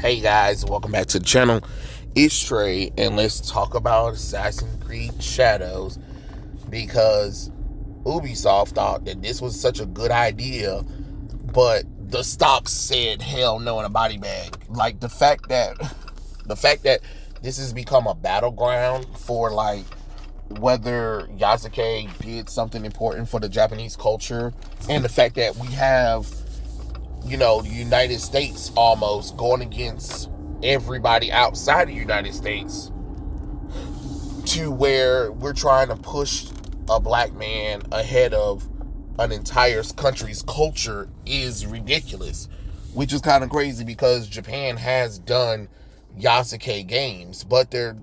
Hey guys, welcome back to the channel. It's Trey, and let's talk about Assassin's Creed Shadows because Ubisoft thought that this was such a good idea, but the stocks said hell no in a body bag. Like the fact that this has become a battleground for like whether Yasuke did something important for the Japanese culture, and the fact that we have the United States almost going against everybody outside the United States to where we're trying to push a black man ahead of an entire country's culture is ridiculous, which is kind of crazy because Japan has done Yasuke games, but they're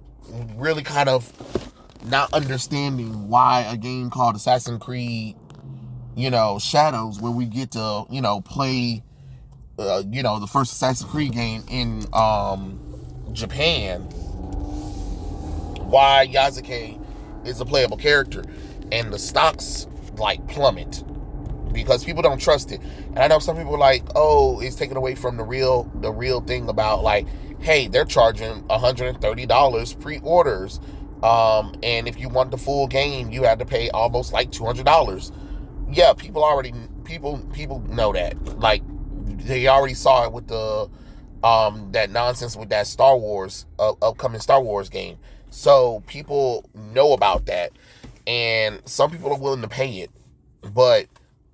really kind of not understanding why a game called Assassin's Creed, Shadows, where we get to, play the first Assassin's Creed game in Japan, why Yasuke is a playable character, and the stocks like plummet because people don't trust it. And I know some people are like, oh, it's taken away from the real thing about like, hey, they're charging $130 pre-orders, and if you want the full game, you have to pay almost like $200. Yeah, people know that. Like, they already saw it with the that nonsense with that Star Wars upcoming Star Wars game. So people know about that, and some people are willing to pay it. But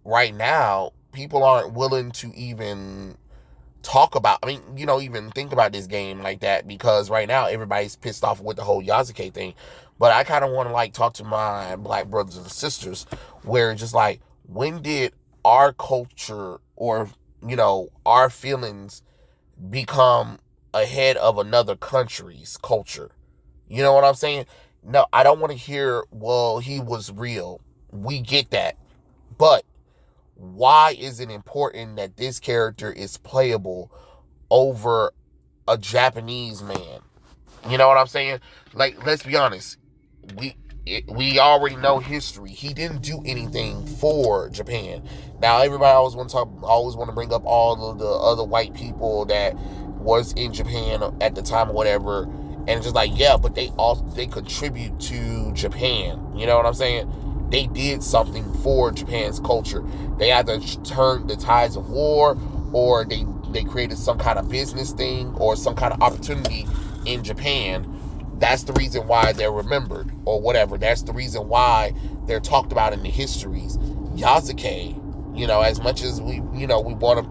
right now, people aren't willing to even talk about. Even think about this game like that, because right now everybody's pissed off with the whole Yasuke thing. But I kind of want to like talk to my black brothers and sisters, where just like, when did our culture or our feelings become ahead of another country's culture? You know what I'm saying? No, I don't want to hear, well, he was real. We get that. But why is it important that this character is playable over a Japanese man? You know what I'm saying? Like, let's be honest. We already know history. He didn't do anything for Japan. Now everybody always want to bring up all of the other white people that was in Japan at the time or whatever, and it's just like, yeah, but they contribute to Japan. You know what I'm saying? They did something for Japan's culture. They either turned the tides of war, or they created some kind of business thing or some kind of opportunity in Japan. That's the reason why they're remembered or whatever. That's the reason why they're talked about in the histories. Yasuke, as much as we want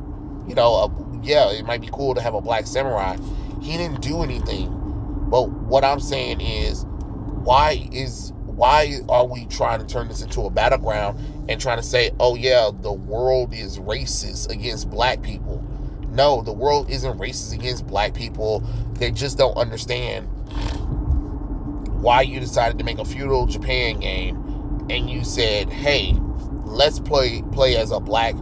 to, yeah, it might be cool to have a black samurai. He didn't do anything. But what I'm saying is, why are we trying to turn this into a battleground and trying to say, oh yeah, the world is racist against black people? No, the world isn't racist against black people. They just don't understand why you decided to make a feudal Japan game and you said, hey, let's play as a black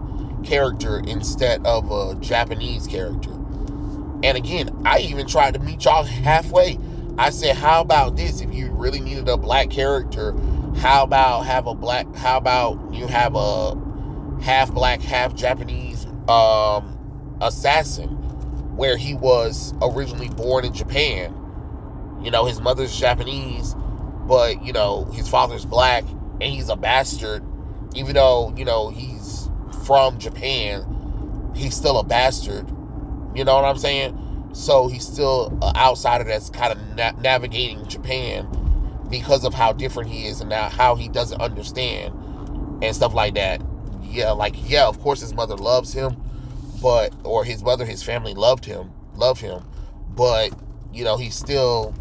character instead of a Japanese character. And again, I even tried to meet y'all halfway. I said, how about this? If you really needed a black character, how about you have a half black, half Japanese assassin, where he was originally born in Japan. His mother's Japanese, but, his father's black, and he's a bastard. Even though, he's from Japan, he's still a bastard. You know what I'm saying? So he's still an outsider that's kind of navigating Japan because of how different he is and now how he doesn't understand and stuff like that. Yeah, of course his mother loves him, or his family love him, but, he's still,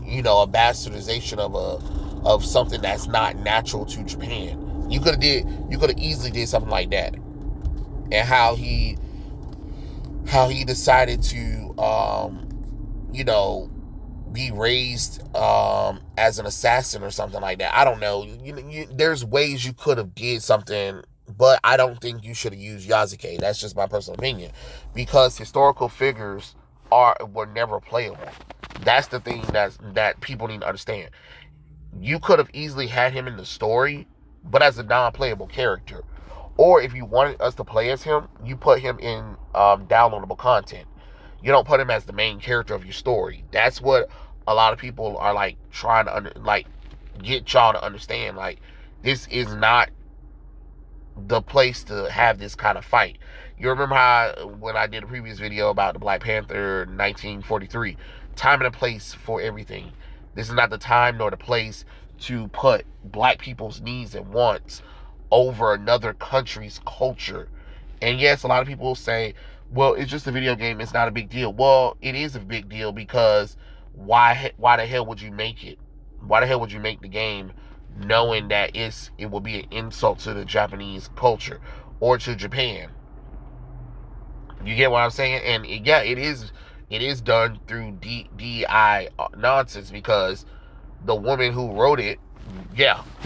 a bastardization of something that's not natural to Japan. You could have easily did something like that. And how he decided to be raised as an assassin or something like that. I don't know. There's ways you could have did something, but I don't think you should have used Yasuke. That's just my personal opinion, because historical figures were never playable. That's the thing that people need to understand. You could have easily had him in the story, but as a non-playable character. Or if you wanted us to play as him, you put him in downloadable content. You don't put him as the main character of your story. That's what a lot of people are like trying to get y'all to understand. Like, this is not the place to have this kind of fight. You remember how when I did a previous video about the Black Panther 1943, time and a place for everything. This is not the time nor the place to put black people's needs and wants over another country's culture. And yes, a lot of people will say, well, it's just a video game, it's not a big deal. Well, it is a big deal, because why the hell would you make it? Why the hell would you make the game knowing that it will be an insult to the Japanese culture or to Japan? You get what I'm saying? And it is done through DEI nonsense, because the woman who wrote it,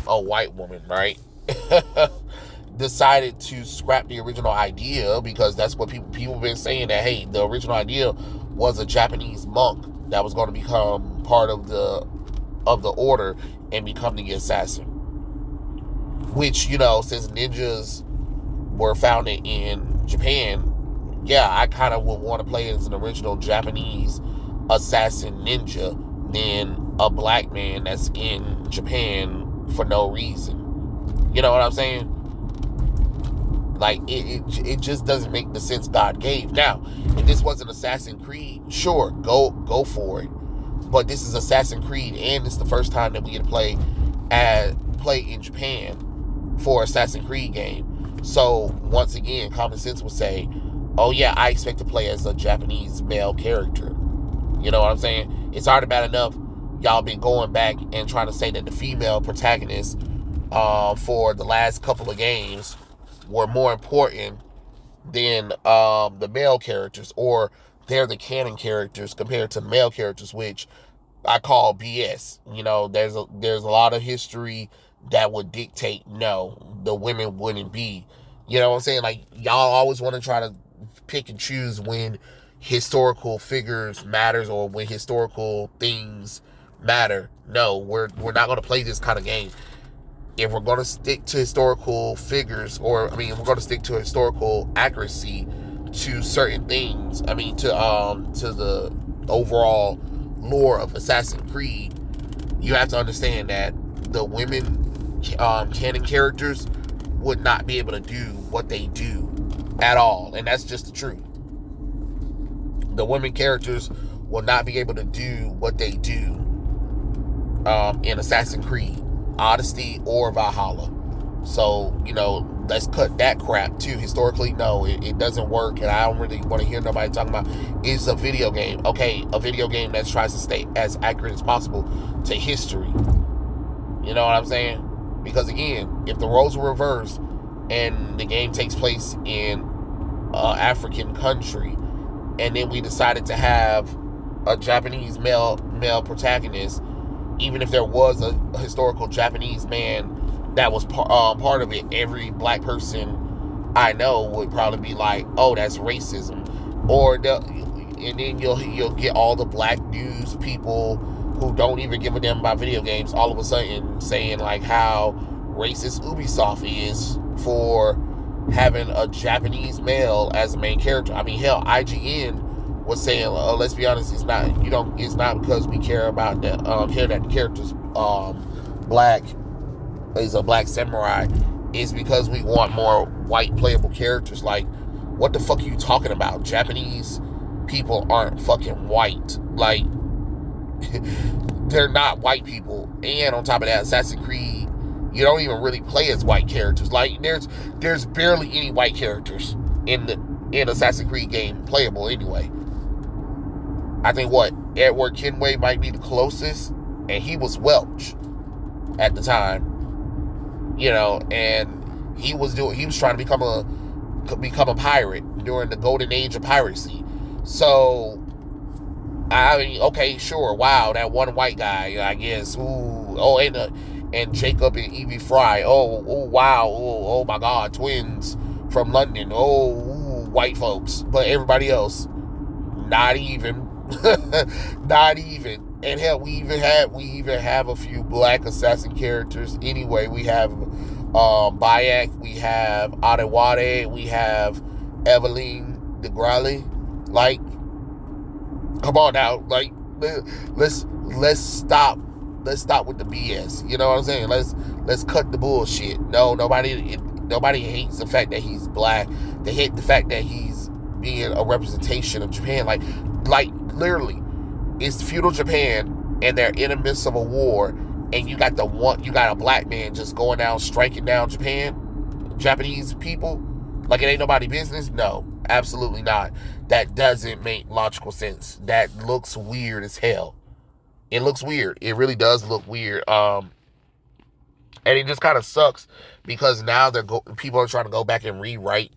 a white woman, right? Decided to scrap the original idea, because that's what people have been saying, that hey, the original idea was a Japanese monk that was going to become part of the order and become the assassin. Which, since ninjas were founded in Japan, I kind of would want to play it as an original Japanese assassin ninja than a black man that's in Japan for no reason. You know what I'm saying? Like, it just doesn't make the sense God gave. Now, if this was an Assassin's Creed, sure, go for it. But this is Assassin's Creed, and it's the first time that we get to play in Japan for Assassin's Creed game. So once again, common sense would say, oh yeah, I expect to play as a Japanese male character. You know what I'm saying? It's already bad enough y'all been going back and trying to say that the female protagonists for the last couple of games were more important than the male characters, or they're the canon characters compared to male characters, which I call BS. There's a lot of history that would dictate no, the women wouldn't be. You know what I'm saying? Like, y'all always want to try to pick and choose when historical figures matters or when historical things matter. No, we're not going to play this kind of game. If we're going to stick to historical figures, we're going to stick to historical accuracy to certain things. To the overall lore of Assassin's Creed, you have to understand that the women canon characters would not be able to do what they do at all, and that's just the truth. The women characters will not be able to do what they do in Assassin's Creed Odyssey or Valhalla. So, let's cut that crap too. Historically, no, it doesn't work, and I don't really want to hear nobody talking about it's a video game. Okay, a video game that tries to stay as accurate as possible to history. You know what I'm saying? Because again, if the roles were reversed and the game takes place in an African country, and then we decided to have a Japanese male protagonist, even if there was a historical Japanese man that was part of it, every black person I know would probably be like, oh, that's racism. And then you'll get all the black news people who don't even give a damn about video games all of a sudden saying like how racist Ubisoft is for having a Japanese male as a main character. Hell, IGN was saying, let's be honest, it's not because we care about that the character's black, is a black samurai. It's because we want more white playable characters. Like, what the fuck are you talking about? Japanese people aren't fucking white. Like, they're not white people. And on top of that, Assassin's Creed, you don't even really play as white characters. Like, there's barely any white characters in Assassin's Creed game playable anyway. I think Edward Kenway might be the closest, and he was Welsh at the time. And he was trying to become a pirate during the golden age of piracy. So, okay, sure, wow, that one white guy, I guess. And Jacob and Evie Fry. Oh, wow, oh my God, twins from London. Oh, white folks, but everybody else, not even. Not even. And hell, we even have a few black assassin characters anyway. We have Bayek, we have Adewale, we have Evelyn de Grale. Like, Come on now, like let's stop. Let's stop with the BS. You know what I'm saying? Let's cut the bullshit. No, nobody hates the fact that he's black. They hate the fact that he's being a representation of Japan. Like literally, it's feudal Japan, and they're in the midst of a war, and you got a black man just going down, striking down Japanese people, like it ain't nobody business. No, absolutely not. That doesn't make logical sense. That looks weird as hell. It looks weird. It really does look weird. And it just kind of sucks because now people are trying to go back and rewrite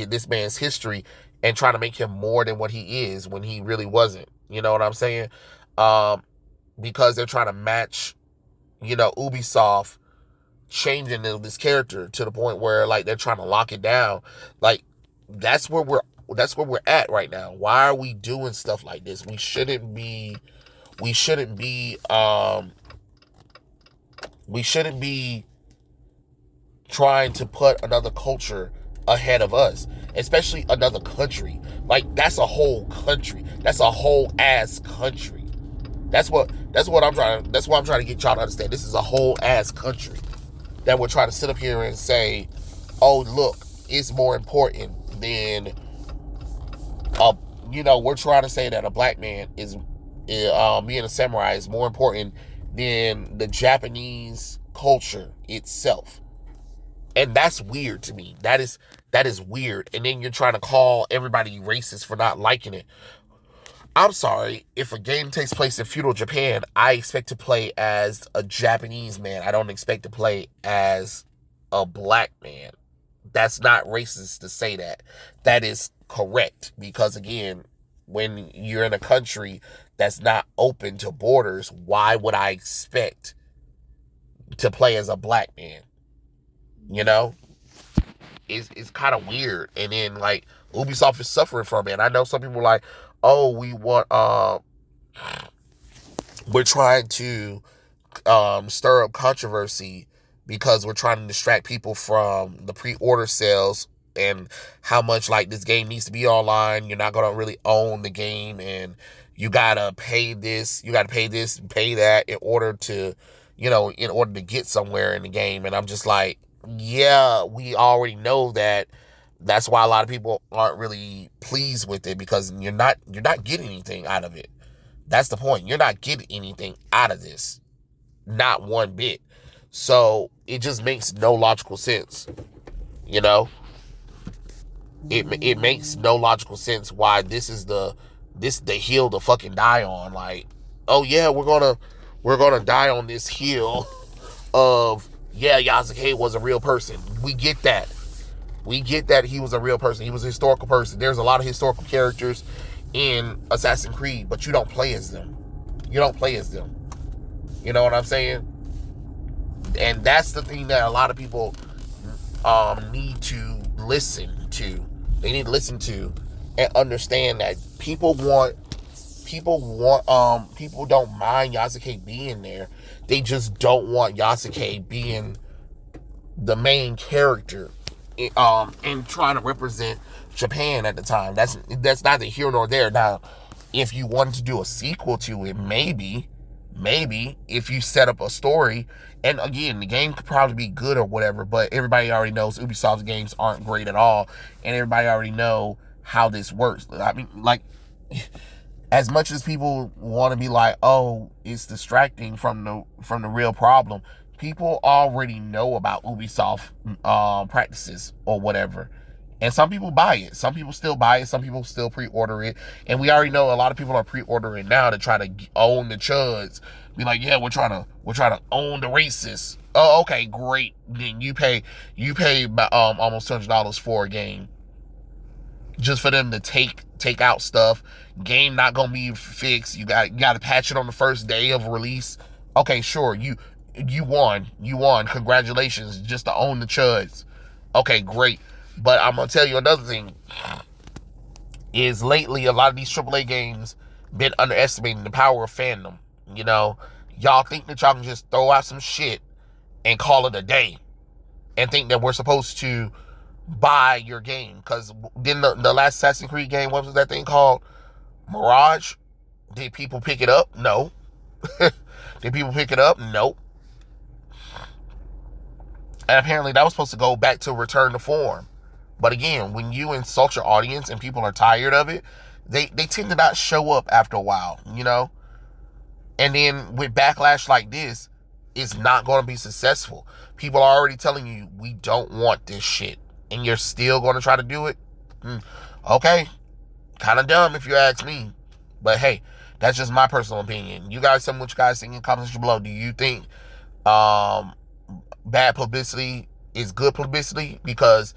this man's history and trying to make him more than what he is when he really wasn't. You know what I'm saying? Um, because they're trying to match, Ubisoft changing this character to the point where like they're trying to lock it down. Like that's where we're at right now. Why are we doing stuff like this? We shouldn't be trying to put another culture ahead of us, especially another country. Like that's a whole country. That's a whole ass country. That's what I'm trying to get y'all to understand. This is a whole ass country that we're trying to sit up here and say, oh look, it's more important than we're trying to say that a black man is being a samurai is more important than the Japanese culture itself. And that's weird to me. That is weird. And then you're trying to call everybody racist for not liking it. I'm sorry, if a game takes place in feudal Japan, I expect to play as a Japanese man. I don't expect to play as a black man. That's not racist to say that. That is correct because again, when you're in a country that's not open to borders, why would I expect to play as a black man? You know, it's kind of weird. And then like Ubisoft is suffering from it. And I know some people are like, oh, we're trying to stir up controversy because we're trying to distract people from the pre-order sales and how much like this game needs to be online. You're not gonna really own the game, and you gotta pay this, pay that in order to get somewhere in the game. And I'm just like, yeah, we already know that. That's why a lot of people aren't really pleased with it because you're not getting anything out of it. That's the point. You're not getting anything out of this. Not one bit. So it just makes no logical sense. You know? It makes no logical sense why this is the hill to fucking die on. Like, oh yeah, we're gonna die on this hill of Yasuke was a real person. We get that. We get that he was a real person. He was a historical person. There's a lot of historical characters in Assassin's Creed, but you don't play as them. You don't play as them. You know what I'm saying? And that's the thing that a lot of people need to listen to. They need to listen to and understand that people don't mind Yasuke being there. They just don't want Yasuke being the main character and trying to represent Japan at the time. That's neither here nor there. Now, if you wanted to do a sequel to it, maybe if you set up a story, and again, the game could probably be good or whatever, but everybody already knows Ubisoft's games aren't great at all, and everybody already know how this works. I mean, like, as much as people want to be like, oh, it's distracting from the real problem, people already know about Ubisoft practices or whatever. And some people buy it. Some people still buy it. Some people still pre-order it. And we already know a lot of people are pre-ordering now to try to own the chuds. Be like, yeah, we're trying to own the racists. Oh, okay, great. Then you pay almost $200 for a game just for them to take out stuff. Game not gonna be fixed. You got to patch it on the first day of release. Okay, sure. You won. Congratulations. Just to own the chuds. Okay, great. But I'm gonna tell you another thing. Is lately a lot of these AAA games been underestimating the power of fandom. You know, y'all think that y'all can just throw out some shit and call it a day, and think that we're supposed to buy your game. Because then the last Assassin's Creed game, what was that thing called? Mirage. Did people pick it up? No. Did people pick it up? Nope. And apparently that was supposed to go back to return to form. But again, when you insult your audience and people are tired of it, they tend to not show up after a while, you know? And then with backlash like this, it's not going to be successful. People are already telling you, we don't want this shit. And you're still going to try to do it? Okay. Kind of dumb if you ask me. But hey, that's just my personal opinion. You guys tell me what you guys think in the comments below. Do you think bad publicity is good publicity? Because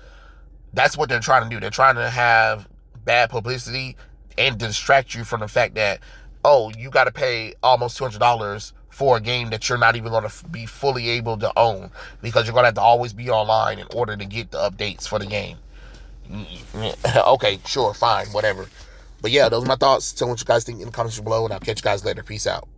that's what they're trying to do. They're trying to have bad publicity and distract you from the fact that, oh, you got to pay almost $200 for a game that you're not even going to be fully able to own, because you're going to have to always be online in order to get the updates for the game. Okay, sure, fine, whatever. But yeah, those are my thoughts. Tell me what you guys think in the comments below, and I'll catch you guys later. Peace out.